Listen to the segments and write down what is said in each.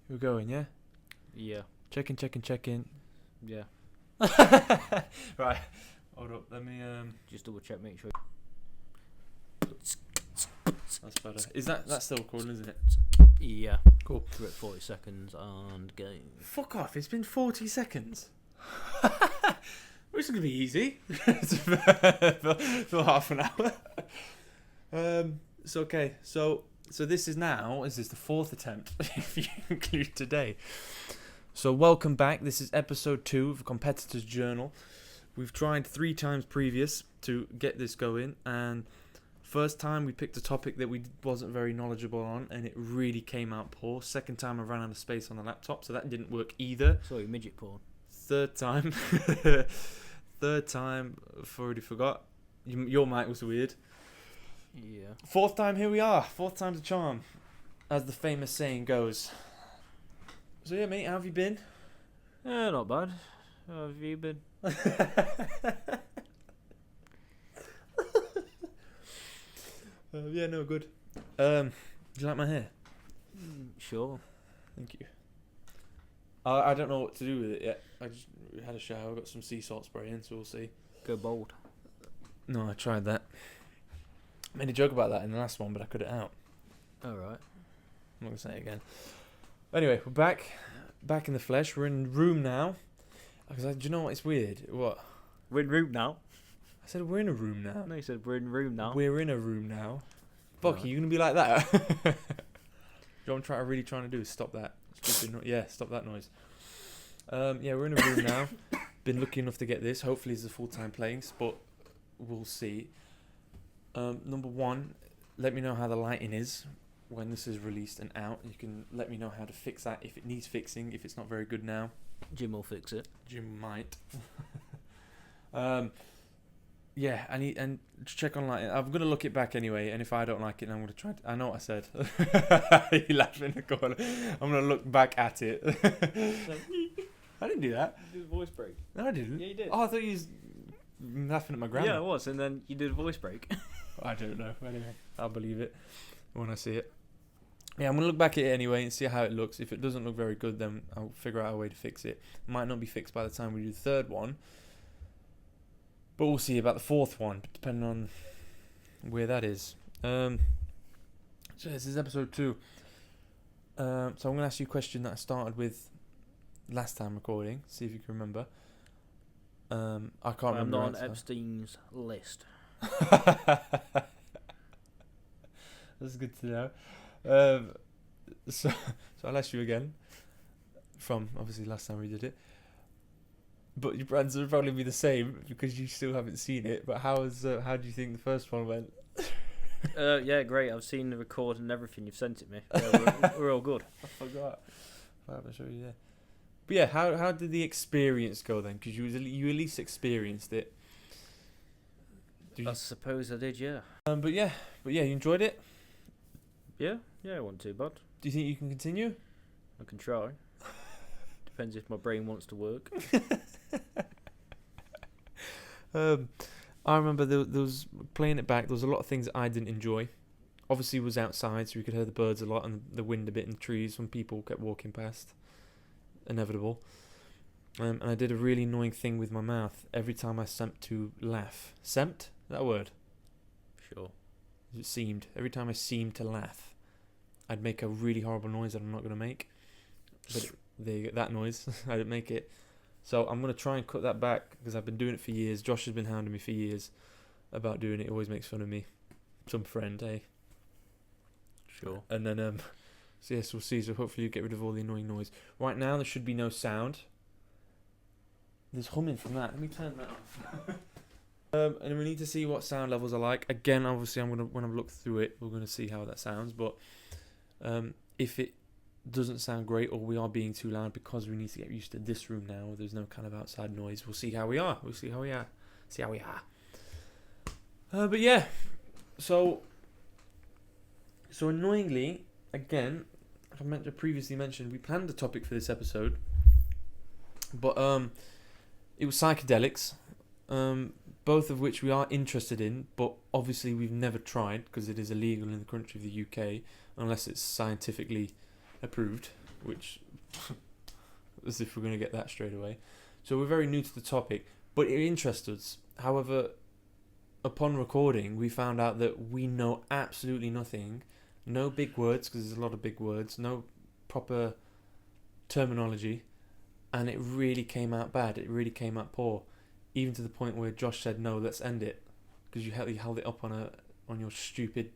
We're going, yeah? Yeah. Checking. Yeah. Right. Hold up. Let me, Just double check, make sure. That's better. That's still recording, isn't it? Yeah. Cool. We're at 40 seconds and go. Fuck off. It's been 40 seconds. This is going to be easy. for half an hour. It's okay. So this is the fourth attempt, if you include today. So welcome back. This is episode 2 of Competitor's Journal. We've tried 3 times previous to get this going, and first time we picked a topic that we wasn't very knowledgeable on, and it really came out poor. Second time I ran out of space on the laptop, so that didn't work either. Sorry, midget porn. Third time, I've already forgot. Your mic was weird. Yeah. Fourth time, here we are. Fourth time's a charm, as the famous saying goes. So yeah, mate, how have you been? Not bad. How have you been? Yeah, no, good. Do you like my hair? Sure. Thank you. I don't know what to do with it yet. I just had a shower, got some sea salt spray in, so we'll see. Go bold. No, I tried that. I made a joke about that in the last one, but I cut it out. Alright. I'm not going to say it again. Anyway, we're back in the flesh. We're in the room now. Do you know what? It's weird. What? We're in room now. I said we're in a room now. No, you said we're in room now. We're in a room now. Fuck, Right. you going to be like that? Do you know what I'm really trying to do? Is stop that. Stop that noise. Yeah, we're in a room now. Been lucky enough to get this. Hopefully it's a full-time place, but we'll see. Number 1, let me know how the lighting is when this is released and out. You can let me know how to fix that if it needs fixing, if it's not very good now. Jim will fix it. Jim might. Yeah, and check on lighting. I'm gonna look it back anyway, and if I don't like it, I'm gonna try. I know what I said. You laugh in the corner. I'm gonna look back at it. I didn't do that. You did a voice break. No, I didn't. Yeah, you did. Oh, I thought you was laughing at my grandma. Yeah, I was, and then you did a voice break. I don't know. Anyway, I'll believe it when I see it. Yeah, I'm gonna look back at it anyway and see how it looks. If it doesn't look very good, then I'll figure out a way to fix it. It might not be fixed by the time we do the third one, but we'll see about the fourth one, depending on where that is. So this is episode 2. So I'm gonna ask you a question that I started with last time recording. See if you can remember. I can't I'm remember. not on the answer. Epstein's list. That's good to know. So I'll ask you again. From obviously last time we did it, but your answer will probably be the same because you still haven't seen it. But how do you think the first one went? Yeah, great. I've seen the record and everything you've sent it me. Yeah, we're all good. I forgot. I haven't shown you there. But yeah, how did the experience go then? Because you at least experienced it. I suppose I did, yeah. But yeah, you enjoyed it. Yeah, it wasn't too bad. Do you think you can continue? I can try. Depends if my brain wants to work. I remember there was playing it back. There was a lot of things I didn't enjoy. Obviously, it was outside, so we could hear the birds a lot and the wind a bit in the trees when people kept walking past. Inevitable. And I did a really annoying thing with my mouth every time I seemed to laugh. Seemed? Is that a word? Sure. It seemed. Every time I seemed to laugh, I'd make a really horrible noise that I'm not going to make. But there you go, that noise. I didn't make it. So I'm going to try and cut that back because I've been doing it for years. Josh has been hounding me for years about doing it. He always makes fun of me. Some friend, eh? Sure. And then, so yes, we'll see. So hopefully you get rid of all the annoying noise. Right now, there should be no sound. There's humming from that. Let me turn that off. And we need to see what sound levels are like. Again, obviously, when I look through it, we're gonna see how that sounds. But if it doesn't sound great or we are being too loud because we need to get used to this room now, there's no kind of outside noise. We'll see how we are. But yeah, so annoyingly, again, like I previously mentioned, we planned a topic for this episode, but it was psychedelics. Both of which we are interested in, but obviously we've never tried because it is illegal in the country of the UK unless it's scientifically approved. which, as if we're going to get that straight away. So we're very new to the topic, but it interests us. However, upon recording, we found out that we know absolutely nothing. No big words, because there's a lot of big words. No proper terminology. And it really came out bad. It really came out poor. Even to the point where Josh said, no, let's end it. Because you held it up on your stupid,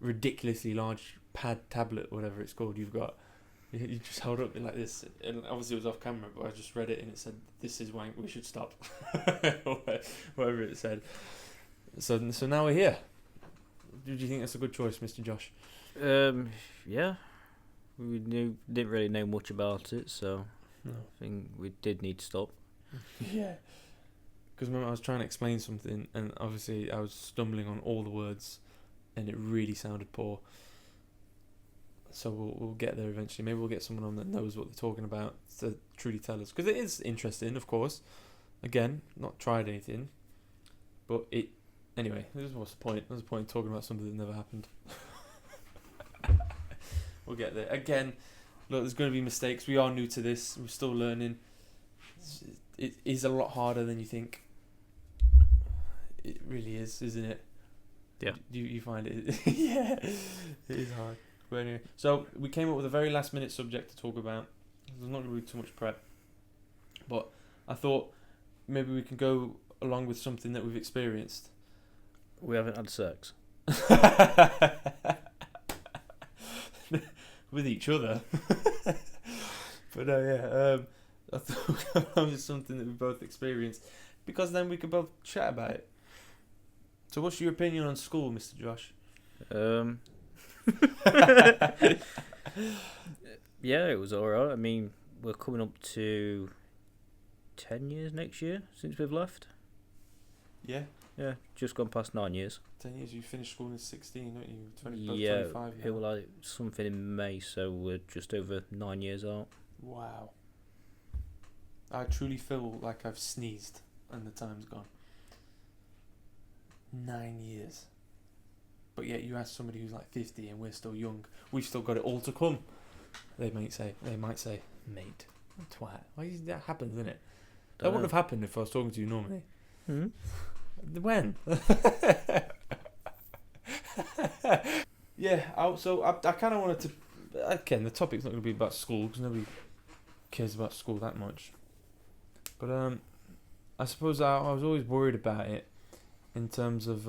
ridiculously large pad tablet, whatever it's called you've got. You just held up like this. And obviously it was off camera, but I just read it and it said, this is wank, we should stop. Whatever it said. So now we're here. Do you think that's a good choice, Mr. Josh? Yeah. We didn't really know much about it, so No. I think we did need to stop. Yeah. Because remember I was trying to explain something and obviously I was stumbling on all the words and it really sounded poor. So we'll get there eventually. Maybe we'll get someone on that knows what they're talking about to truly tell us. Because it is interesting, of course. Again, not tried anything. But anyway, what's the point? There's a point in talking about something that never happened. We'll get there. Again, look, there's going to be mistakes. We are new to this. We're still learning. It is a lot harder than you think. It really is, isn't it? Yeah. Do you find it? Yeah, it is hard. But anyway, so we came up with a very last minute subject to talk about. There's not going to be too much prep. But I thought maybe we can go along with something that we've experienced. We haven't had sex. With each other. But I thought we'd go along with something that we both experienced. Because then we could both chat about it. So what's your opinion on school, Mr. Josh? Yeah, it was alright. I mean, we're coming up to 10 years next year since we've left. Yeah? Yeah, just gone past 9 years. 10 years, you finished school in 16, don't you? 25 it was like something in May, so we're just over 9 years out. Wow. I truly feel like I've sneezed and the time's gone. 9 years. But yet you ask somebody who's like 50 and we're still young. We've still got it all to come. They might say, mate, twat. Why that happens, isn't it? That wouldn't have happened if I was talking to you normally. Hmm? When? Yeah, I kind of wanted to... Again, the topic's not going to be about school because nobody cares about school that much. But I suppose I was always worried about it in terms of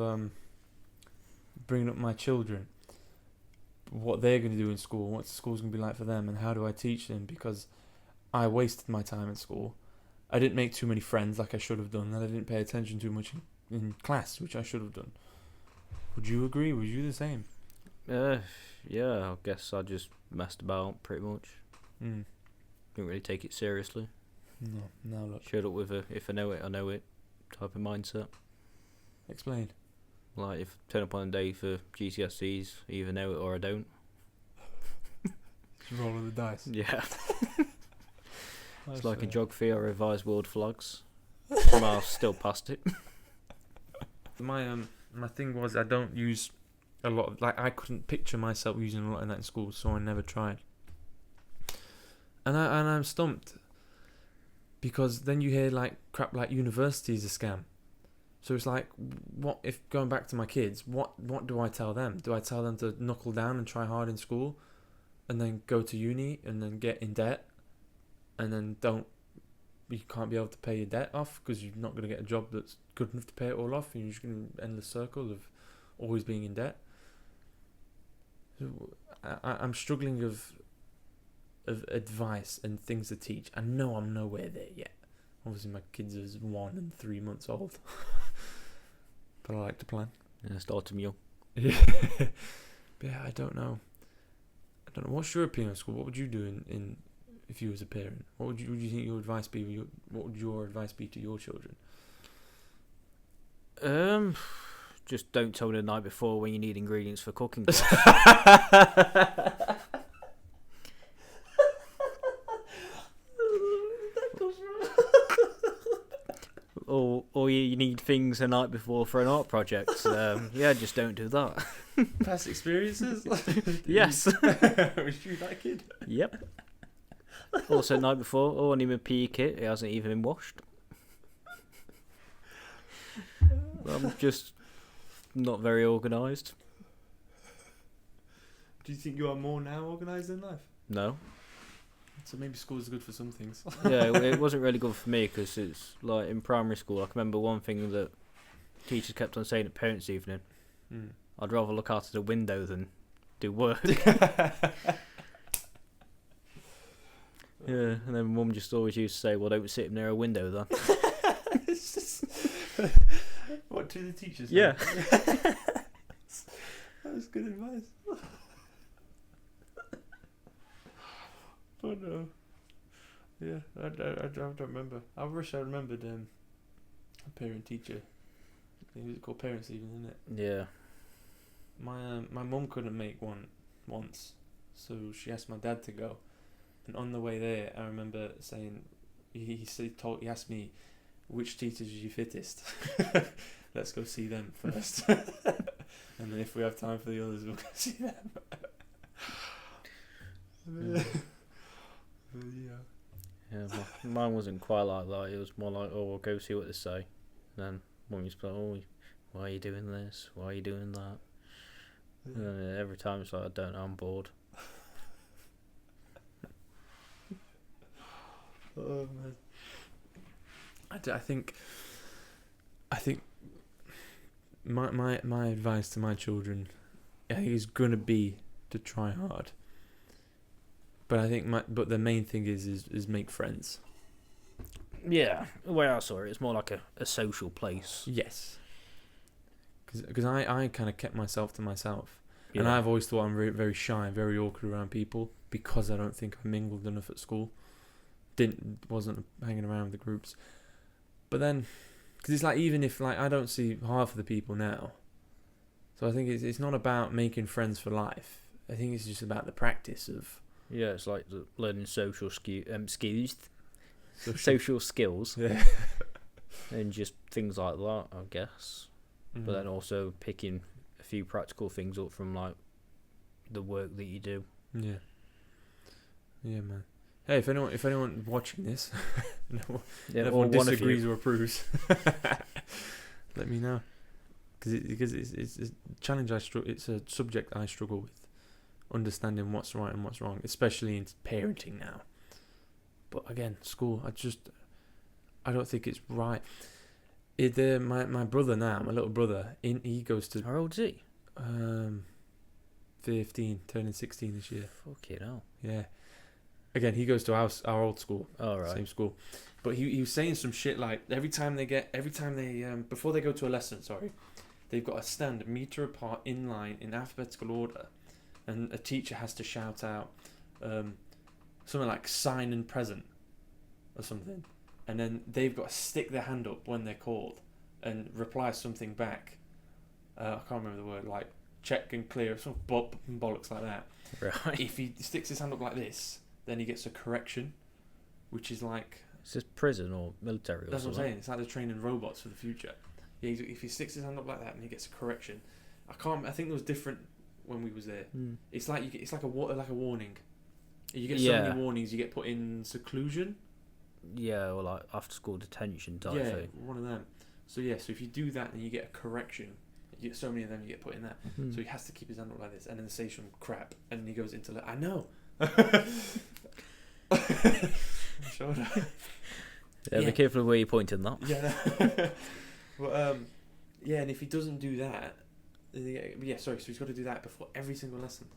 bringing up my children. What they're going to do in school, what school's going to be like for them, and how do I teach them, because I wasted my time at school. I didn't make too many friends like I should have done, and I didn't pay attention too much in class, which I should have done. Would you agree? Were you the same? Yeah, I guess I just messed about pretty much. Mm. Didn't really take it seriously. No, look. Showed up with a if I know it, I know it type of mindset. Explain. Like if I turn up on a day for GCSEs, I either know it or I don't. Just rolling the dice. Yeah. It's like in a geography, I revised world flags. Somehow I've still passed it. My thing was I don't use a lot of, like, I couldn't picture myself using a lot of that in school, so I never tried. And I'm stumped because then you hear like crap like university is a scam. So it's like, what if, going back to my kids, what do I tell them? Do I tell them to knuckle down and try hard in school and then go to uni and then get in debt and then you can't be able to pay your debt off because you're not going to get a job that's good enough to pay it all off, and you're just going to endless circle of always being in debt? So I'm struggling of advice and things to teach. I know I'm nowhere there yet. Obviously my kids are 1 and 3 months old. But I like to plan. Yeah, start them young. Yeah. Yeah, I don't know. What's your opinion on school? What would you do in if you was a parent? What would you think your advice be? What would your advice be to your children? Just don't tell me the night before when you need ingredients for cooking. or you need things the night before for an art project. Just don't do that. Past experiences? Yes. Was you that kid? Yep. Also, night before, I need my PE kit. It hasn't even been washed. I'm just not very organised. Do you think you are more now organised in life? No. So maybe school is good for some things. Yeah, it wasn't really good for me because it's like in primary school. I can remember one thing that teachers kept on saying at parents' evening. I'd rather look out of the window than do work. Yeah, and then Mum just always used to say, "Well, don't sit near a window then." What do the teachers say? Yeah. That was good advice. But no. Yeah, I don't remember. I wish I remembered a parent teacher. I think it was called parents even, isn't it? Yeah. My mum couldn't make one once, so she asked my dad to go. And on the way there, I remember saying, he asked me, which teachers are you fittest? Let's go see them first. And then if we have time for the others, we'll go see them. Yeah, mine wasn't quite like that. It was more like, oh, we'll go see what they say. And then Mum used to be like, oh, why are you doing this? Why are you doing that? Yeah. And then every time it's like, I don't know, I'm bored. Oh man. I think my advice to my children, I think, is gonna be to try hard. But I think the main thing is make friends. Yeah, the way I saw it, it's more like a social place. Yes. Because I kind of kept myself to myself. Yeah. And I've always thought I'm very, very shy and very awkward around people because I don't think I mingled enough at school. Wasn't hanging around with the groups. But then, because it's like, even if like I don't see half of the people now, so I think it's not about making friends for life. I think it's just about the practice of. Yeah, it's like learning social skills. Yeah. And just things like that, I guess. Mm-hmm. But then also picking a few practical things up from like the work that you do. Yeah. Yeah, man. Hey, if anyone watching this, everyone disagrees or approves, let me know. Because it's a challenge it's a subject I struggle with, understanding what's right and what's wrong, especially in parenting now. But again, school, I don't think it's right. My brother now, my little brother, he goes to. How old is he? 15, turning 16 this year. Fucking hell. Yeah. Again, he goes to our old school. Oh, right. Same school. But he was saying some shit like every time they before they go to a lesson, they've got to stand a metre apart in line in alphabetical order, and a teacher has to shout out something like sign and present or something, and then they've got to stick their hand up when they're called and reply something back. I can't remember the word, like check and clear, some bollocks like that. Right. If he sticks his hand up like this, then he gets a correction, which is like. Is this prison or military or That's something? what I'm saying. It's like they're training robots for the future. Yeah, if he sticks his hand up like that and he gets a correction, I think it was different when we was there. It's like it's like a warning. You get so many warnings. You get put in seclusion. Yeah, or like after school detention type thing. Yeah, one of them. So so if you do that and you get a correction, you get so many of them. You get put in that. So he has to keep his hand up like this, and then say some crap, and he goes into. I know. Sure. Be careful of where you're pointing that. Yeah. But and if he doesn't do that, so he's got to do that before every single lesson.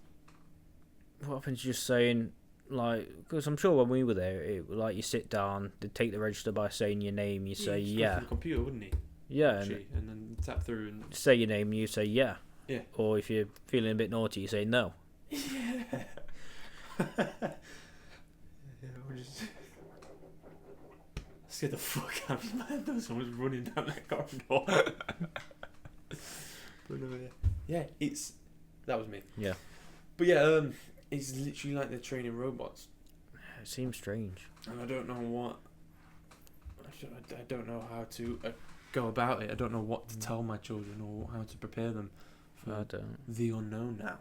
What happens just saying, like, because I'm sure when we were there, like you sit down, they take the register by saying your name, you say Go to the computer, wouldn't he? Yeah. And then tap through and say your name and you say yeah. Yeah. Or if you're feeling a bit naughty, you say no. Yeah. We're just scared the fuck out of me, man. There was someone running down that corridor. But that was me. Yeah. But it's literally like they're training robots. It seems strange. And I don't know what. I don't know how to go about it. I don't know what to tell my children or how to prepare them for the unknown now.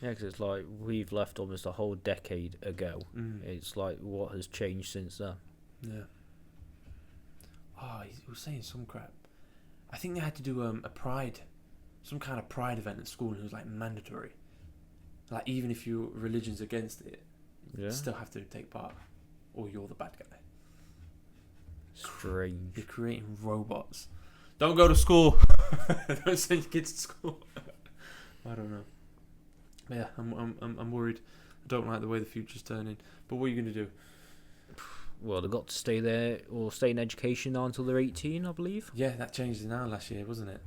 Yeah, because it's like we've left almost a whole decade ago. It's like what has changed since then. Yeah. Oh, he was saying some crap. I think they had to do some kind of pride event at school, and it was like mandatory. Like even if your religion's against it, you still have to take part, or you're the bad guy. Strange. You're creating robots. Don't go to school. Don't send your kids to school. I don't know. Yeah, I'm worried. I don't like the way the future's turning. But what are you going to do? Well, they've got to stay there or stay in education now until they're 18, I believe. Yeah, that changed now last year, wasn't it?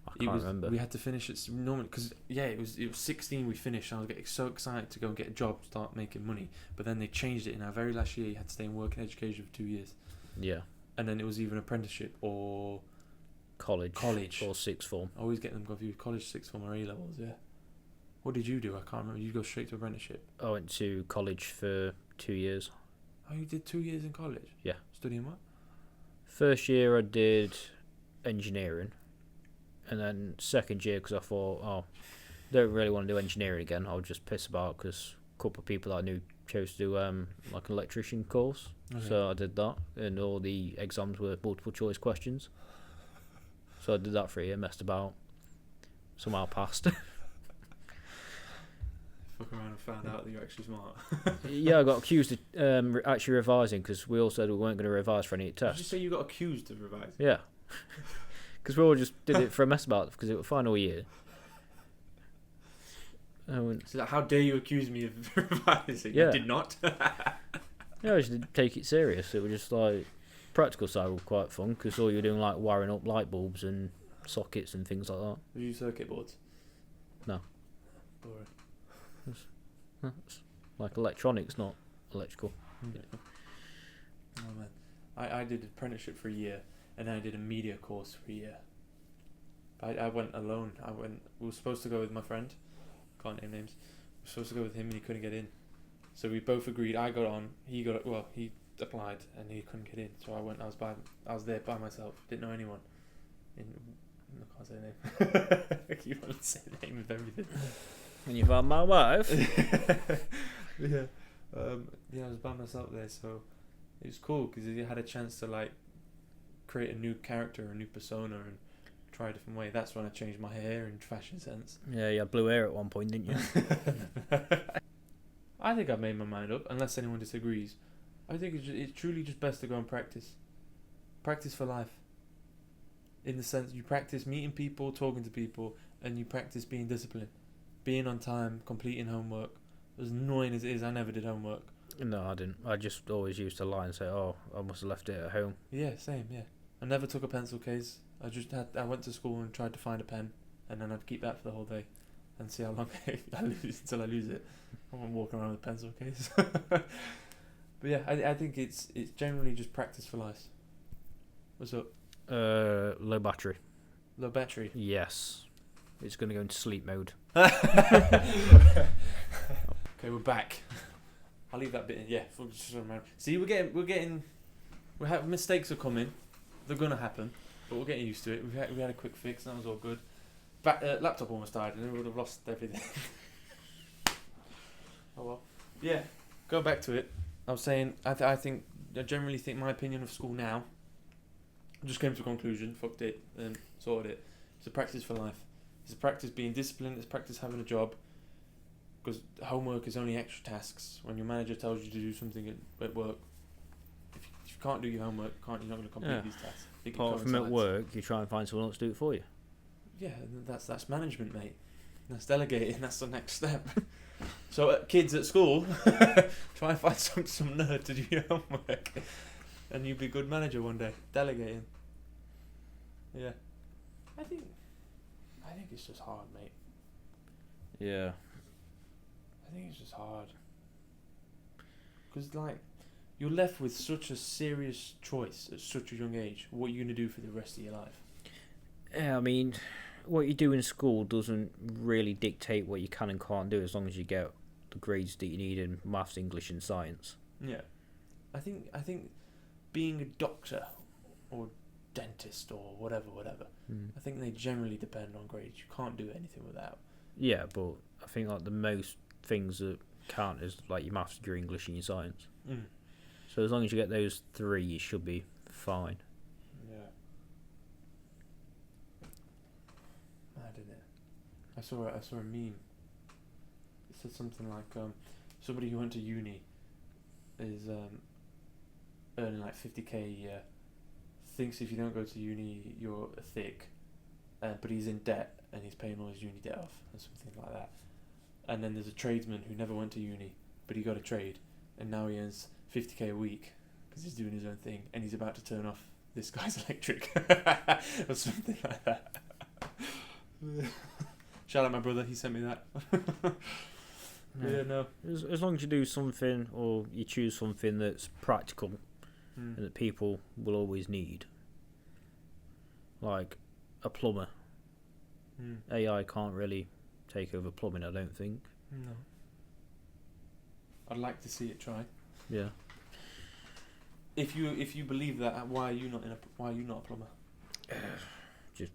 I can't remember. We had to finish it normally because it was 16 we finished. And I was getting so excited to go and get a job, start making money. But then they changed it in our very last year. You had to stay in work and education for 2 years. Yeah. And then it was either an apprenticeship or college or sixth form. I always get them confused. College, sixth form, or A levels. Yeah. What did you do? I can't remember. You go straight to apprenticeship. I went to college for 2 years. Oh, you did 2 years in college? Yeah. Studying what? First year I did engineering, and then second year because I thought, don't really want to do engineering again. I'll just piss about because a couple of people that I knew chose to do like an electrician course. Okay. So I did that, and all the exams were multiple choice questions. So I did that for a year, messed about, somehow passed. Fuck around and found out that you're actually smart. Yeah, I got accused of actually revising because we all said we weren't going to revise for any tests. Did you say you got accused of revising? Yeah. Because we all just did it for a mess about because it was final year. So like, how dare you accuse me of revising? Yeah. You did not. Yeah, I just didn't take it serious. It was just like practical side was quite fun because all you're doing like wiring up light bulbs and sockets and things like that. Did you use circuit boards? No. Boring. It's like electronics, not electrical. Yeah. Oh man, I did apprenticeship for a year, and then I did a media course for a year. I went alone. We were supposed to go with my friend. Can't name names. We were supposed to go with him, and he couldn't get in. So we both agreed. I got on. He applied, and he couldn't get in. So I went. I was there by myself. Didn't know anyone. I can't say the name. You want to say the name of everything. And you found my wife. Yeah. I was by myself there, so it was cool because you had a chance to like create a new character, a new persona, and try a different way. That's when I changed my hair and fashion sense. Yeah, you had blue hair at one point, didn't you? I think I've made my mind up, unless anyone disagrees. I think it's truly just best to go and practice. Practice for life. In the sense, you practice meeting people, talking to people, and you practice being disciplined. Being on time, completing homework. As annoying as it is, I never did homework. No, I didn't. I just always used to lie and say, I must have left it at home. Yeah, same, yeah. I never took a pencil case. I went to school and tried to find a pen, and then I'd keep that for the whole day and see how long I lose until I lose it. I won't walk around with a pencil case. But yeah, I think it's generally just practice for life. What's up? Low battery. Low battery? Yes. It's going to go into sleep mode. Okay, we're back. I'll leave that bit in. Yeah. See, mistakes are coming. They're gonna happen, but we're getting used to it. We had a quick fix, and that was all good. Laptop almost died, and we would have lost everything. Oh well. Yeah. Go back to it. I was saying, I generally think my opinion of school now. I just came to a conclusion. Fucked it and sorted it. It's a practice for life. It's a practice being disciplined. It's practice having a job. Because homework is only extra tasks. When your manager tells you to do something at work, if you can't do your homework, you're not going to complete these tasks. Apart from at work, you try and find someone else to do it for you. Yeah, that's management, mate. That's delegating. That's the next step. So kids at school, try and find some nerd to do your homework, and you'll be a good manager one day. Delegating. Yeah, I think it's just hard, mate. Yeah. I think it's just hard. Because, like, you're left with such a serious choice at such a young age. What are you going to do for the rest of your life? Yeah, I mean, what you do in school doesn't really dictate what you can and can't do as long as you get the grades that you need in maths, English and science. Yeah. I think being a doctor or dentist or whatever. I think they generally depend on grades. You can't do anything without. Yeah, but I think like the most things that count is like your maths, your English, and your science. So as long as you get those 3, you should be fine. Yeah. Mad, isn't it? I saw a meme. It said something like somebody who went to uni is earning like 50k a year. Thinks if you don't go to uni you're thick, but he's in debt and he's paying all his uni debt off or something like that. And then there's a tradesman who never went to uni, but he got a trade, and now he earns 50k a week because he's doing his own thing, and he's about to turn off this guy's electric or something like that. Shout out my brother, he sent me that. Yeah, no. As long as you do something or you choose something that's practical and that people will always need, like a plumber. AI can't really take over plumbing, I don't think. No. I'd like to see it try. Yeah. If you believe that, why are you not a plumber? Just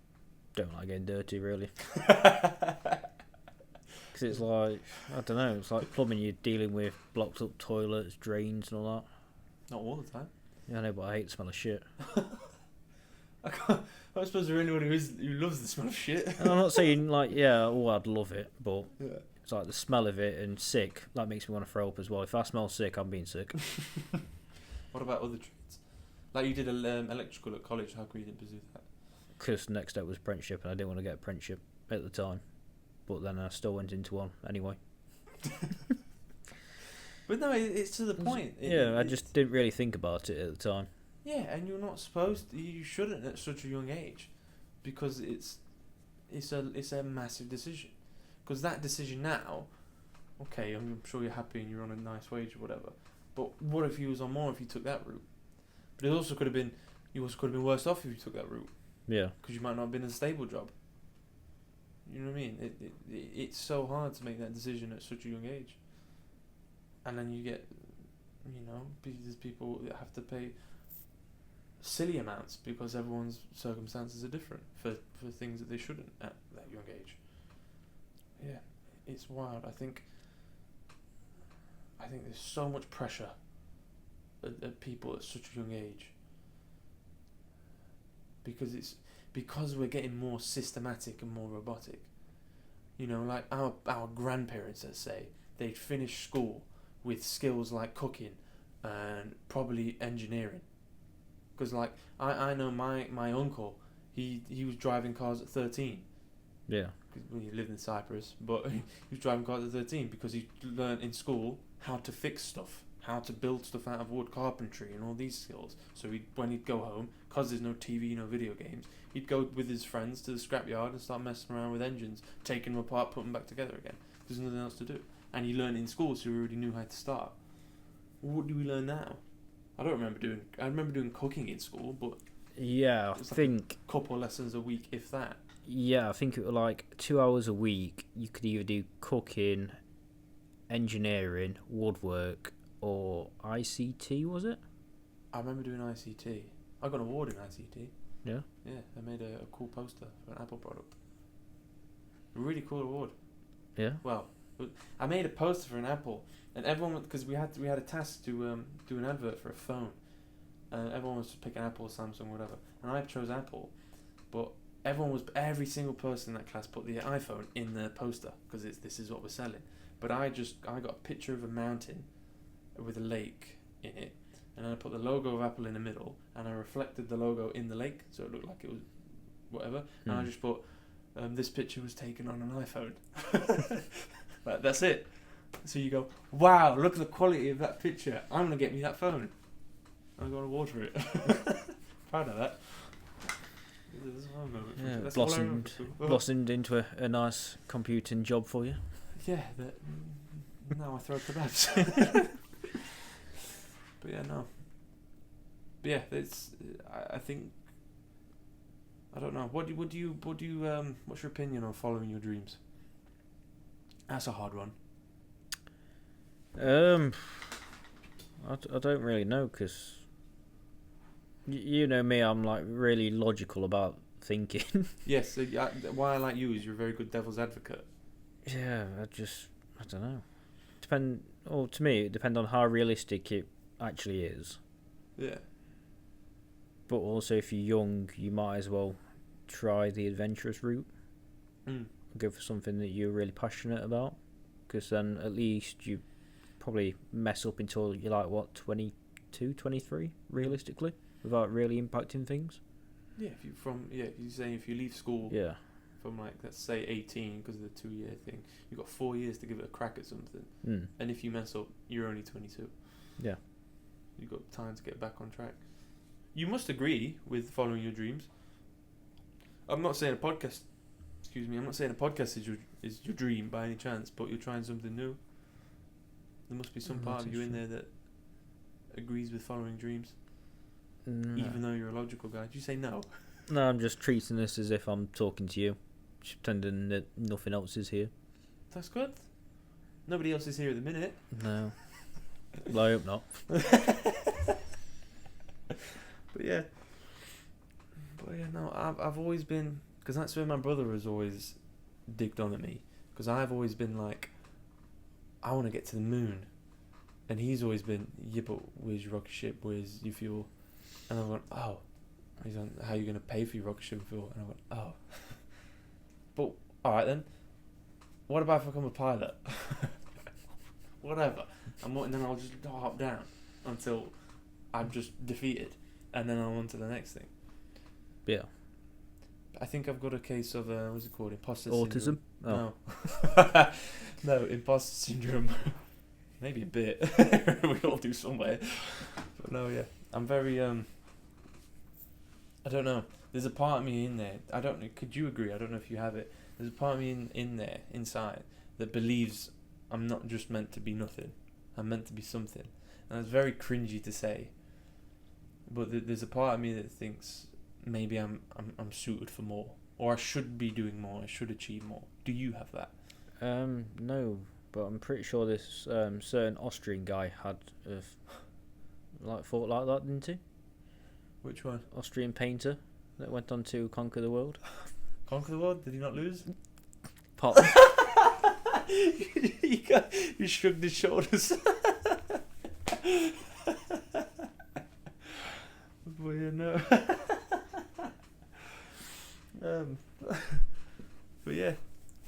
don't like getting dirty, really. Because it's like, I don't know, it's like plumbing, you're dealing with blocked up toilets, drains and all that. Not all the time. Yeah, I know, but I hate the smell of shit. I suppose there anyone who loves the smell of shit. And I'm not saying like, yeah, I'd love it, but it's like the smell of it and sick, that makes me want to throw up as well. If I smell sick, I'm being sick. What about other trades? Like you did electrical at college, how come you didn't pursue that? Because next step was apprenticeship and I didn't want to get apprenticeship at the time. But then I still went into one anyway. But no, it's to the point. I just didn't really think about it at the time. Yeah, and you're not supposed to, you shouldn't at such a young age, because it's a massive decision. Because that decision now, okay, I'm sure you're happy and you're on a nice wage or whatever, but what if you was on more if you took that route? But you also could have been worse off if you took that route. Yeah. Because you might not have been in a stable job. You know what I mean? It's so hard to make that decision at such a young age. And then you get, there's people that have to pay silly amounts because everyone's circumstances are different for things that they shouldn't at that young age. Yeah, it's wild. I think there's so much pressure at people at such a young age because we're getting more systematic and more robotic. Like our grandparents, let's say, they'd finish school with skills like cooking and probably engineering. Because like I know my uncle, he was driving cars at 13. Yeah. Because he lived in Cyprus, but he was driving cars at 13 because he learned in school how to fix stuff, how to build stuff out of wood, carpentry, and all these skills. So when he'd go home, because there's no TV, no video games, he'd go with his friends to the scrapyard and start messing around with engines, taking them apart, putting them back together again. There's nothing else to do. And he learned in school, so he already knew how to start. What do we learn now? I remember doing cooking in school, but yeah, I think a couple of lessons a week, if that. Yeah, I think it was like 2 hours a week. You could either do cooking, engineering, woodwork, or ICT. Was it? I remember doing ICT. I got an award in ICT. Yeah. Yeah, I made a cool poster for an Apple product. A really cool award. Yeah. Well, I made a poster for an Apple, and everyone, because we had a task to do an advert for a phone, and everyone was to pick an Apple, Samsung, whatever, and I chose Apple, but every single person in that class put the iPhone in the poster because this is what we're selling. But I got a picture of a mountain with a lake in it, and I put the logo of Apple in the middle, and I reflected the logo in the lake so it looked like it was whatever. And I just put this picture was taken on an iPhone. Like, that's it. So you go, wow, look at the quality of that picture. I'm gonna get me that phone. I'm gonna water it. Proud of that. Yeah, blossomed into a nice computing job for you. Yeah, now I throw kebabs. But yeah, no. But yeah, it's. I think. I don't know. What do you? What's your opinion on following your dreams? That's a hard one. I don't really know because You know me, I'm like really logical about thinking. Yes. So, why I like you is you're a very good devil's advocate. Yeah, I don't know. To me, it depends on how realistic it actually is. Yeah. But also, if you're young, you might as well try the adventurous route. Go for something that you're really passionate about, because then at least you probably mess up until you're like, what, 22, 23, realistically, without really impacting things. Yeah, you're saying if you leave school Yeah. from like, let's say 18 because of the 2-year thing, you've got 4 years to give it a crack at something. And if you mess up, you're only 22. Yeah. You've got time to get back on track. You must agree with following your dreams. I'm not saying a podcast is your dream by any chance, but you're trying something new. There must be some part of you in there that agrees with following dreams. No. Even though you're a logical guy. Did you say no? No, I'm just treating this as if I'm talking to you. Just pretending that nothing else is here. That's good. Nobody else is here at the minute. No. Well, I hope not. But yeah, no, I've always been, because that's where my brother has always digged on at me, because I've always been like, I want to get to the moon, and he's always been, yeah, but where's your rocket ship, where's your fuel? And I'm going, oh, he's on, how are you going to pay for your rocket ship and fuel? And I went, oh. But alright then, what about if I become a pilot? Whatever. And then I'll just hop down until I'm just defeated, and then I'm on to the next thing. Yeah. I think I've got a case of what's it called? Imposter autism? syndrome. Oh. No. No, imposter syndrome. Maybe a bit. We all do somewhere. But no, yeah. I'm very I don't know. There's a part of me in there. I don't know. Could you agree? I don't know if you have it. There's a part of me in there, inside, that believes I'm not just meant to be nothing. I'm meant to be something. And it's very cringy to say. But there's a part of me that thinks maybe I'm suited for more, or I should be doing more. I should achieve more. Do you have that? No, but I'm pretty sure this certain Austrian guy had thought like that, didn't he? Which one? Austrian painter that went on to conquer the world. Conquer the world? Did he not lose? Pop. You shrugged his shoulders. But yeah, no. But yeah,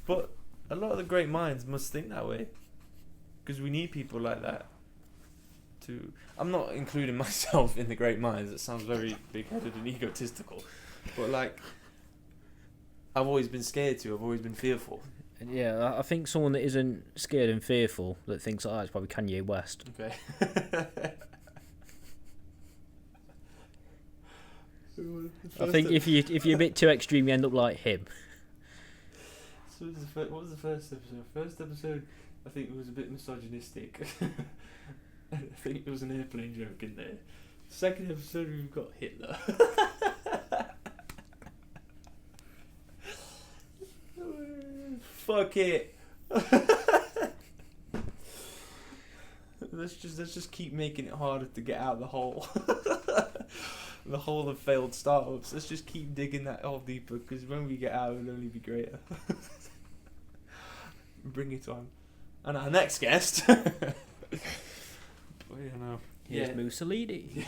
but a lot of the great minds must think that way, because we need people like that. I'm not including myself in the great minds. It sounds very big-headed and egotistical, but like, I've always been scared to. I've always been fearful. Yeah, I think someone that isn't scared and fearful that thinks like that is probably Kanye West. Okay. I think if you're a bit too extreme, you end up like him. So what was the first episode? First episode, I think it was a bit misogynistic. I think there was an airplane joke in there. Second episode, we've got Hitler. Fuck it. Let's just keep making it harder to get out of the hole. The hole of failed startups. Let's just keep digging that hole deeper, because when we get out, it'll only be greater. Bring it on. And our next guest. But you know, here's Mussolini.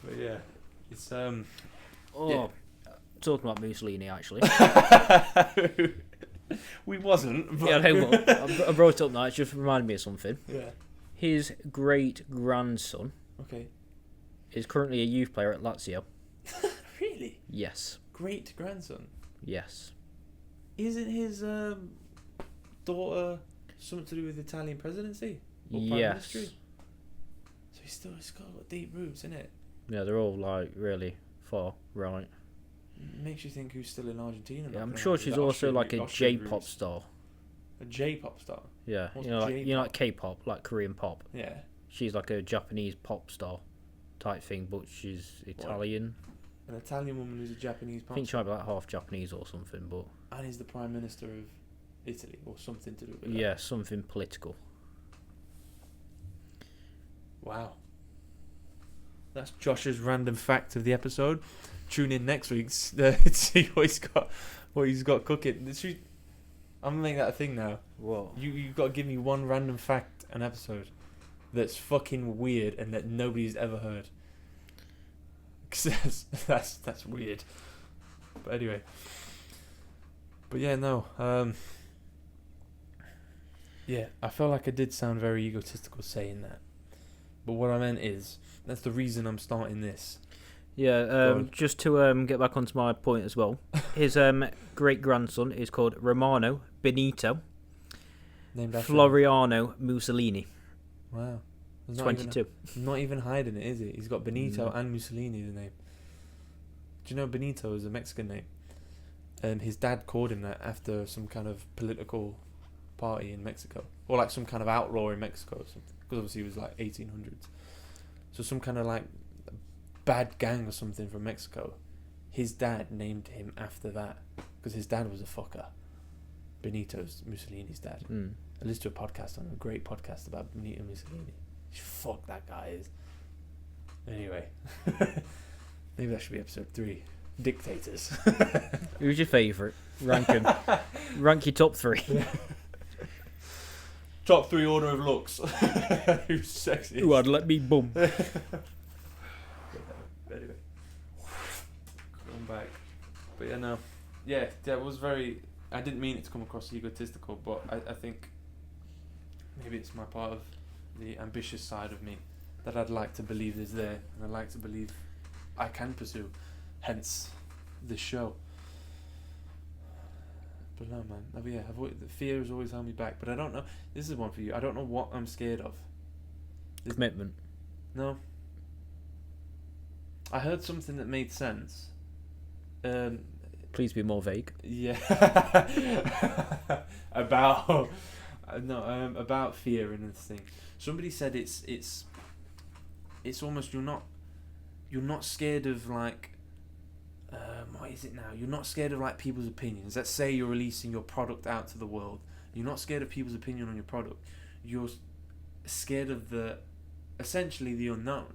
But yeah, it's Oh, yeah. Talking about Mussolini, actually. We wasn't. But yeah, I brought it up now. It just reminded me of something. Yeah. His great grandson. Okay. Is currently a youth player at Lazio. Really? Yes. Great grandson. Yes. Isn't his daughter something to do with the Italian presidency? Or Prime yes. Ministry? So he's got deep roots, innit? Yeah, they're all like really far right. Makes you think who's still in Argentina. Yeah, I'm sure she's also like a J-pop star. A J-pop star? Yeah, What's like K-pop, like Korean pop. Yeah. She's like a Japanese pop star type thing, but she's Italian. An Italian woman who's a Japanese pop I think she might be like half Japanese or something, but... And he's the Prime Minister of Italy, or something to do with that. Yeah, something political. Wow. That's Josh's random fact of the episode. Tune in next week to see what he's got cooking. I'm gonna make that a thing now. What? You've got to give me one random fact an episode that's fucking weird and that nobody's ever heard. 'Cause that's weird. But anyway. But yeah, no. Yeah, I felt like I did sound very egotistical saying that. But what I meant is, that's the reason I'm starting this. Yeah, just to get back onto my point as well. His great-grandson is called Romano Benito Named after Floriano Mussolini. Wow. There's 22. Not even hiding it, is it? He's got Benito No. and Mussolini, the name. Do you know Benito is a Mexican name? And his dad called him that after some kind of political party in Mexico. Or like some kind of outlaw in Mexico or something. Because obviously it was like 1800s. So some kind of like bad gang or something from Mexico. His dad named him after that. Because his dad was a fucker. Benito's Mussolini's dad. I listened to a podcast a great podcast about Benito Mussolini. Fuck that guy is. Anyway. Maybe that should be episode 3. Dictators. Who's your favourite? Rank him. Rank your top 3. Top 3 order of looks. Who's sexy? Who I'd let me bum. Anyway. Going back. But yeah, no. Yeah, that was very... I didn't mean it to come across egotistical, but I think maybe it's my part of the ambitious side of me that I'd like to believe is there, and I'd like to believe I can pursue, hence this show. But no, man. Yeah, the fear has always held me back, but I don't know. This is one for you. I don't know what I'm scared of. Commitment. No. I heard something that made sense. Please be more vague. Yeah. about about fear and this thing. Somebody said it's almost you're not scared of like what is it now? You're not scared of like people's opinions. Let's say you're releasing your product out to the world. You're not scared of people's opinion on your product. You're scared of essentially the unknown.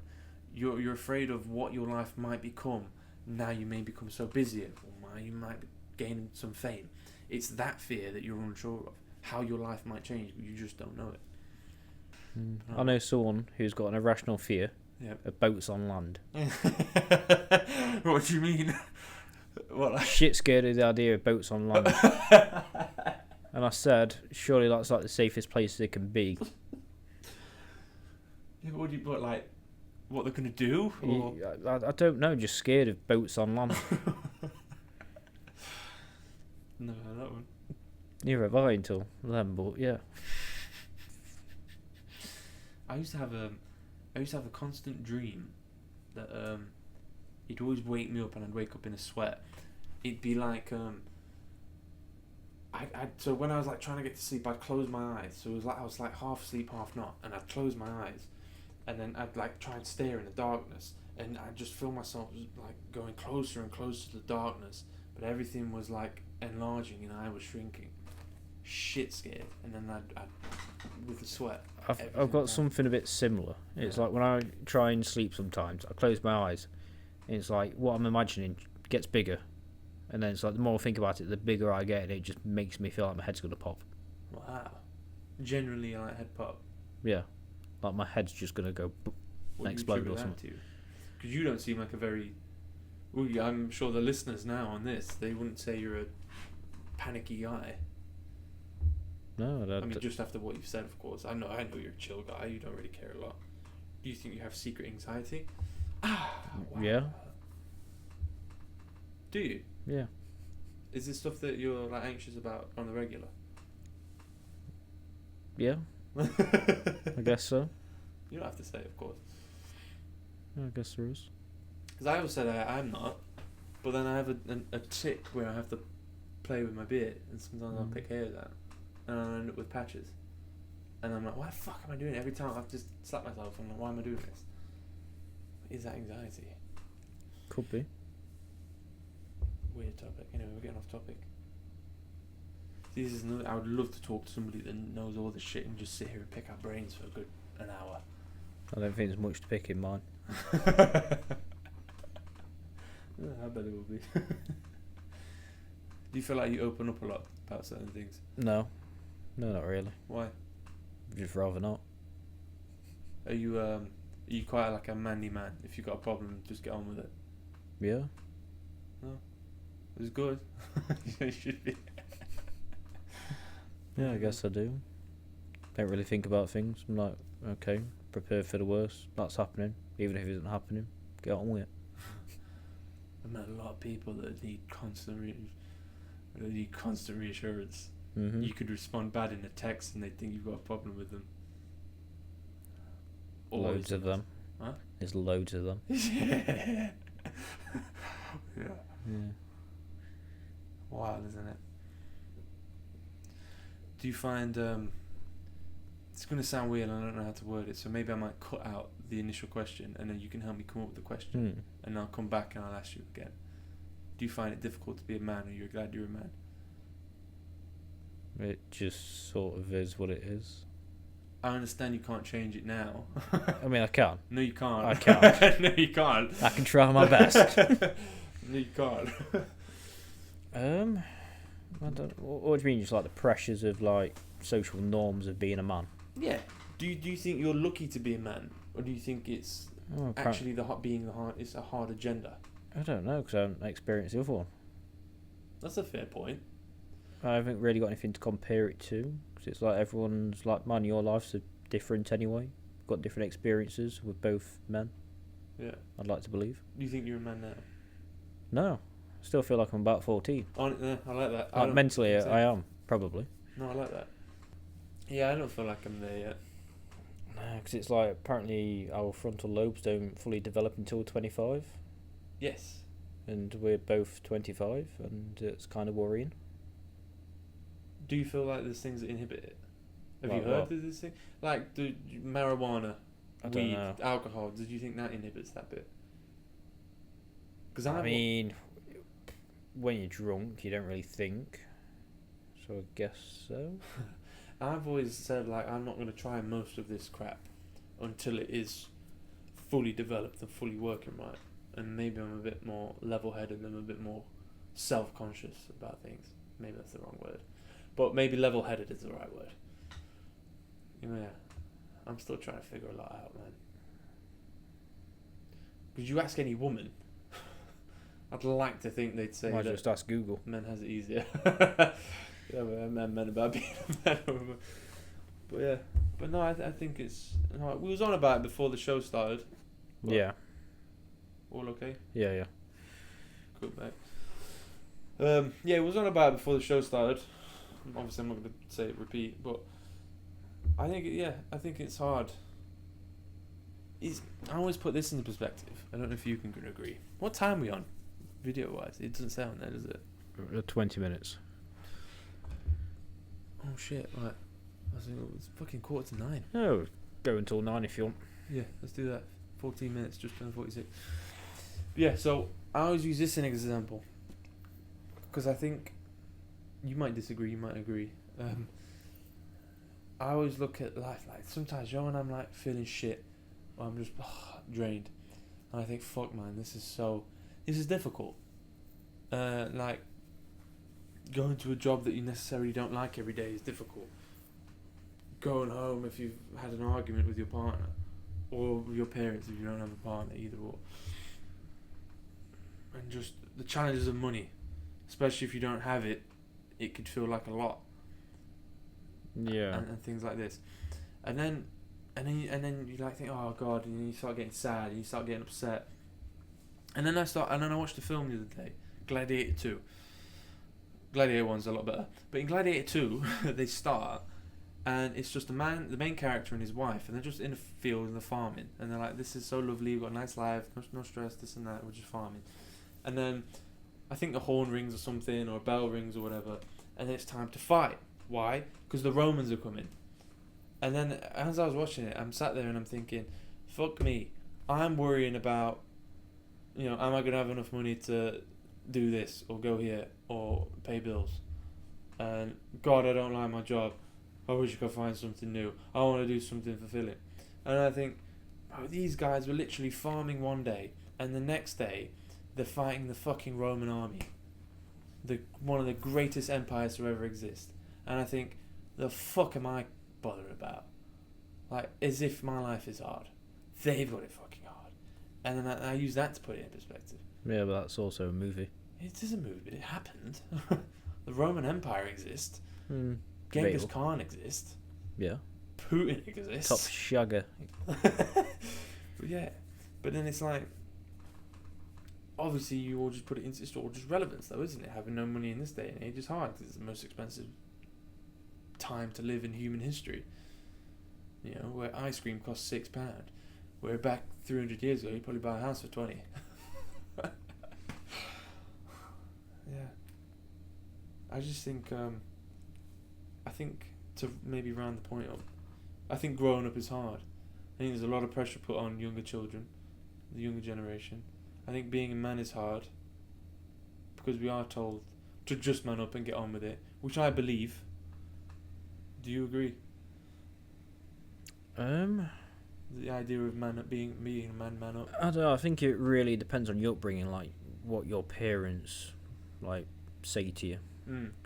You're afraid of what your life might become. Now you may become so busy, or you might gain some fame. It's that fear that you're unsure of. How your life might change, but you just don't know it. I know someone who's got an irrational fear of boats on land. What do you mean? What? Shit scared of the idea of boats on land. And I said, surely that's like the safest place they can be. Yeah, what they're gonna do? Or? I don't know, just scared of boats on land. No, that one. Neither have I until then, but yeah. I used to have a constant dream that it'd always wake me up and I'd wake up in a sweat. It'd be like so when I was like trying to get to sleep, I'd close my eyes. So it was like I was like half asleep, half not, and I'd close my eyes, and then I'd like try and stare in the darkness, and I'd just feel myself like going closer and closer to the darkness, but everything was like enlarging and I was shrinking. Shit scared, and then I'd with the sweat. I've got something a bit similar. It's like when I try and sleep sometimes, I close my eyes, and it's like what I'm imagining gets bigger, and then it's like the more I think about it, the bigger I get, and it just makes me feel like my head's gonna pop. Wow. Generally, like head pop. Yeah, like my head's just gonna go and explode or something. Because you don't seem like a very... Well, I'm sure the listeners now on this, they wouldn't say you're a panicky guy. No, I mean, just after what you've said, of course. I know you're a chill guy. You don't really care a lot. Do you think you have secret anxiety? Wow. Yeah. Do you? Yeah. Is this stuff that you're like anxious about on the regular? Yeah. I guess so. You don't have to say, of course. I guess there is. Because I always said I'm not, but then I have a tick where I have to play with my beard, and sometimes I'll pick hairs out, and I'll end up with patches. And I'm like, why the fuck am I doing it? Every time I've just slapped myself, and I'm like, why am I doing this? Is that anxiety? Could be. Weird topic. Anyway, we're getting off topic. This is another, I would love to talk to somebody that knows all this shit and just sit here and pick our brains for a good an hour. I don't think there's much to pick in mine. I bet it will be. Do you feel like you open up a lot about certain things? No, not really. Why? Just rather not. Are you quite like a manly man? If you got a problem, just get on with it. Yeah. No, it's good. You should be. Yeah, I guess I do. Don't really think about things. I'm like, okay, prepare for the worst. That's happening. Even if it isn't happening, get on with it. I've met a lot of people that need constant reassurance. Mm-hmm. You could respond bad in a text and they think you've got a problem with them. Loads of them. Huh? There's loads of them. Yeah. Yeah. Wild, isn't it? Do you find it's going to sound weird and I don't know how to word it, so maybe I might cut out the initial question and then you can help me come up with the question and I'll come back and I'll ask you again. Do you find it difficult to be a man, or you're glad you're a man? It just sort of is what it is. I understand you can't change it now. I mean, I can. No, you can't. I can't. No, you can't. I can try my best. No, you can't. I don't. What do you mean? Just like the pressures of like social norms of being a man? Yeah. Do you think you're lucky to be a man, or do you think it's actually it's a hard agenda? I don't know, because I haven't experienced the other one. That's a fair point. I haven't really got anything to compare it to, because it's like everyone's like, man, your lives are different anyway. Got different experiences with both men. Yeah. I'd like to believe. Do you think you're a man now? No, I still feel like I'm about 14. I like that. Mentally, I am probably. No, I like that. Yeah, I don't feel like I'm there yet. No, because it's like apparently our frontal lobes don't fully develop until 25. Yes. And we're both 25, and it's kind of worrying. Do you feel like there's things that inhibit it? Have Like you heard what? of this thing? Like the marijuana, I don't weed, know. alcohol. Did you think that inhibits that bit? Because I mean, when you're drunk, you don't really think. So I guess so. I've always said, like, I'm not going to try most of this crap until it is fully developed and fully working right. And maybe I'm a bit more level-headed and I'm a bit more self-conscious about things. Maybe that's the wrong word. But maybe level-headed is the right word. Yeah. I'm still trying to figure a lot out, man. Could you ask any woman? I'd like to think they'd say Might that just ask Google. men has it easier. Yeah, but men about being a man. But yeah. But no, I think it's... No, we was on about it before the show started. Yeah. All okay? Yeah. Good, mate. Yeah, it was on about it before the show started. Obviously, I'm not going to say it repeat, but I think it's hard. I always put this into perspective. I don't know if you can agree. What time are we on, video-wise? It doesn't say on there, does it? 20 minutes. Oh shit! Right, I think it's fucking 8:45. Oh, go until 9 if you want. Yeah, let's do that. 14 minutes, just turned 46. Yeah, so I always use this as an example because I think you might disagree, you might agree. I always look at life like sometimes, when I'm like feeling shit, or I'm just drained, and I think, fuck, man, this is difficult. Like going to a job that you necessarily don't like every day is difficult. Going home if you've had an argument with your partner, or with your parents if you don't have a partner, either or. And just the challenges of money, especially if you don't have it, it could feel like a lot. Yeah. And things like this, and then you like think, oh god, and you start getting sad, and you start getting upset. And then I watched a film the other day, Gladiator 2. Gladiator 1's a lot better, but in Gladiator 2, they start, and it's just the main character and his wife, and they're just in the field and they're farming, and they're like, this is so lovely, we've got a nice life, no stress, this and that, we're just farming. And then I think the horn rings or something, or a bell rings or whatever, and then it's time to fight. Why? Because the Romans are coming. And then as I was watching it, I'm sat there and I'm thinking, fuck me, I'm worrying about, am I going to have enough money to do this or go here or pay bills? And God, I don't like my job. I wish I could find something new. I want to do something fulfilling. And I think, Oh, these guys were literally farming one day, and the next day, they're fighting the fucking Roman army. One of the greatest empires to ever exist. And I think, the fuck am I bothered about? Like, as if my life is hard. They've got it fucking hard. And then I use that to put it in perspective. Yeah, but that's also a movie. It is a movie, but it happened. The Roman Empire exists. Genghis Debatable. Khan exists. Yeah. Putin exists. Top shagger. But yeah. But then it's like, obviously you all just put it into, it's all just relevance though, isn't it? Having no money in this day and age is hard because it's the most expensive time to live in human history. You know, where ice cream costs £6, where back 300 years ago you probably buy a house for 20. Yeah. I just think, I think to maybe round the point up, I think growing up is hard. I think there's a lot of pressure put on younger children, the younger generation. I think being a man is hard because we are told to just man up and get on with it, which I believe. Do you agree? The idea of man up being a man up. I don't know. I think it really depends on your upbringing, like what your parents like say to you,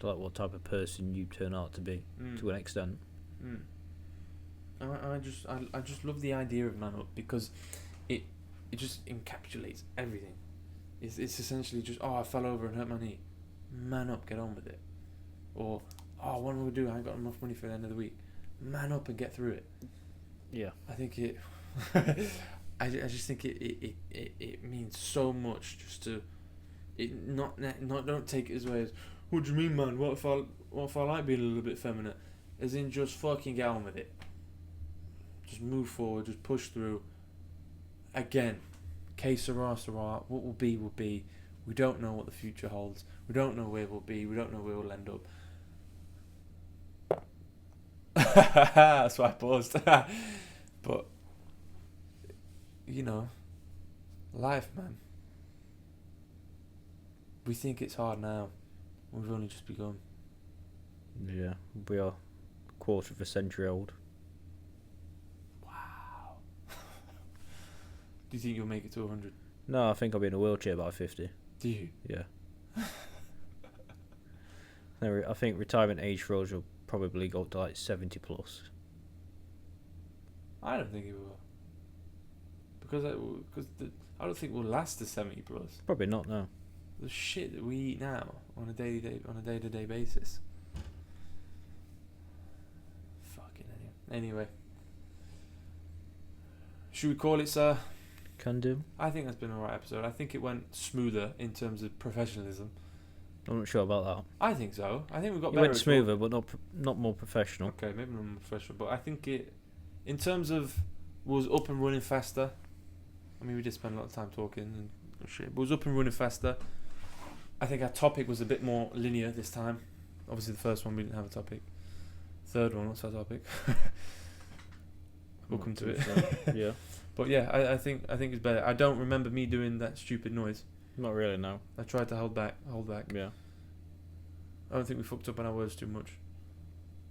like what type of person you turn out to be, to an extent. I just love the idea of man up because it just encapsulates everything. It's essentially just, I fell over and hurt my knee. Man up, get on with it. Or, what am I going to do? I ain't got enough money for the end of the week. Man up and get through it. Yeah. I think it I just think it means so much just to not don't take it as way as, what do you mean, man? What if I like being a little bit feminine? As in, just fucking get on with it. Just move forward, just push through. Again, que sera, sera. What will be, will be. We don't know what the future holds. We don't know where we'll be. We don't know where we'll end up. That's why I paused. But, you know, life, man. We think it's hard now. We've only just begun. Yeah, we are a quarter of a century old. Wow. Do you think you'll make it to 100? No, I think I'll be in a wheelchair by 50. Do you? Yeah. I think retirement age for us will probably go up to like 70 plus. I don't think it will. Because I don't think we'll last to 70 plus. Probably not, no. The shit that we eat now on a day-to-day basis. Fucking anyway. Should we call it, sir? Can do. I think that's been a right episode. I think it went smoother in terms of professionalism. I'm not sure about that. I think so. I think we got It better. went smoother, but not more professional. Okay, maybe not more professional, but I think it, in terms of, was up and running faster. I mean, we did spend a lot of time talking and shit, but was up and running faster. I think our topic was a bit more linear this time. Obviously, the first one we didn't have a topic. Third one, what's our topic? We'll come to it. Yeah. But yeah, I think it's better. I don't remember me doing that stupid noise. Not really, no. I tried to hold back. Yeah. I don't think we fucked up on our words too much.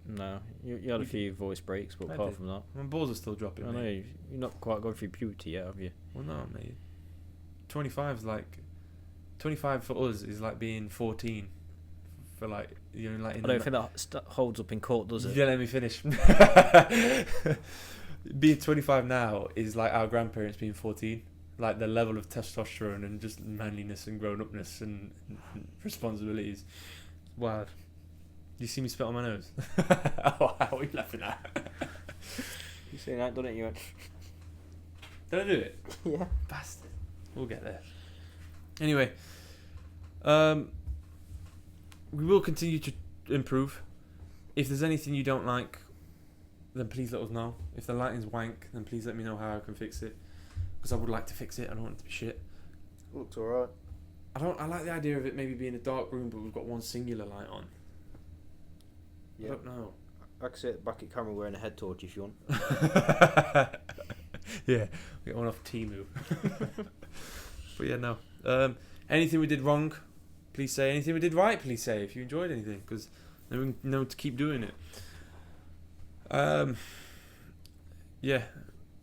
No, you had a few voice breaks, but apart from that, my balls are still dropping. I know you're not quite going through puberty yet, have you? Well, no, mate. 25 for us is like being 14 for like, you know, like. I don't think that holds up in court, does it? Yeah, let me finish. Being 25 now is like our grandparents being 14. Like the level of testosterone and just manliness and grown-upness and responsibilities. Wow. You see me spit on my nose? Oh, what are you laughing at? You seen that, didn't you? Did I do it? Yeah. Bastard. We'll get there. Anyway, we will continue to improve. If there's anything you don't like, then please let us know. If the lighting's wank, then please let me know how I can fix it. Because I would like to fix it. I don't want it to be shit. Looks alright. I like the idea of it maybe being a dark room, but we've got one singular light on. Yeah. I don't know. I can sit back at camera wearing a head torch if you want. Yeah, we get one off Temu. But yeah, no. Anything we did wrong, please say. Anything we did right, please say. If you enjoyed anything, because then we know to keep doing it. Yeah,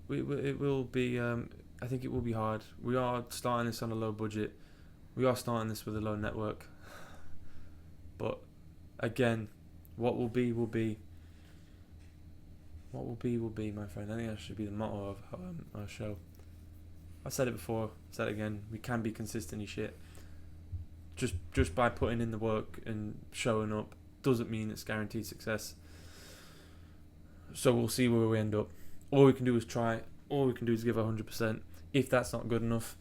it will be. I think it will be hard. We are starting this on a low budget. We are starting this with a low network. But again, what will be will be. What will be will be, my friend. I think that should be the motto of our show. I said it before. Said it again. We can be consistently shit. Just by putting in the work and showing up doesn't mean it's guaranteed success. So we'll see where we end up. All we can do is try. All we can do is give 100%. If that's not good enough,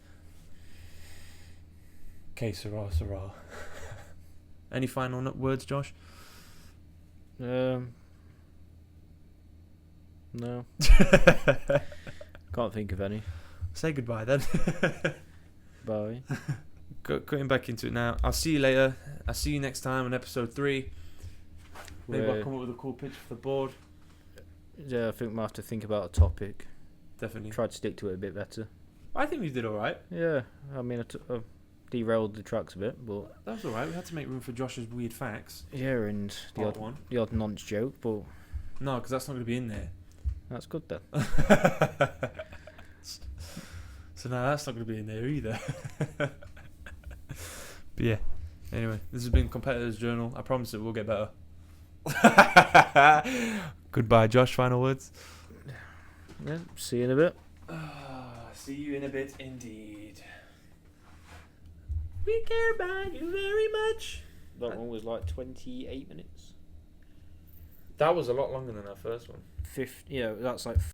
que sera, sera. Any final words, Josh? No. Can't think of any. Say goodbye then. Bye. Cutting back into it now. I'll see you later. I'll see you next time on episode 3. Maybe I'll come up with a cool picture for the board. Yeah, I think we might have to think about a topic. Definitely. Try to stick to it a bit better. I think we did alright. Yeah, I mean, I derailed the tracks a bit, but that was alright. We had to make room for Josh's weird facts. yeah, and the odd nonce joke, but no, because that's not going to be in there. That's good then. So now that's not going to be in there either. But yeah, anyway, this has been Competitors Journal. I promise it will get better. Goodbye, Josh. Final words. Yeah, see you in a bit. See you in a bit, indeed. We care about you very much. That one was like 28 minutes. That was a lot longer than our first one. Yeah, that's like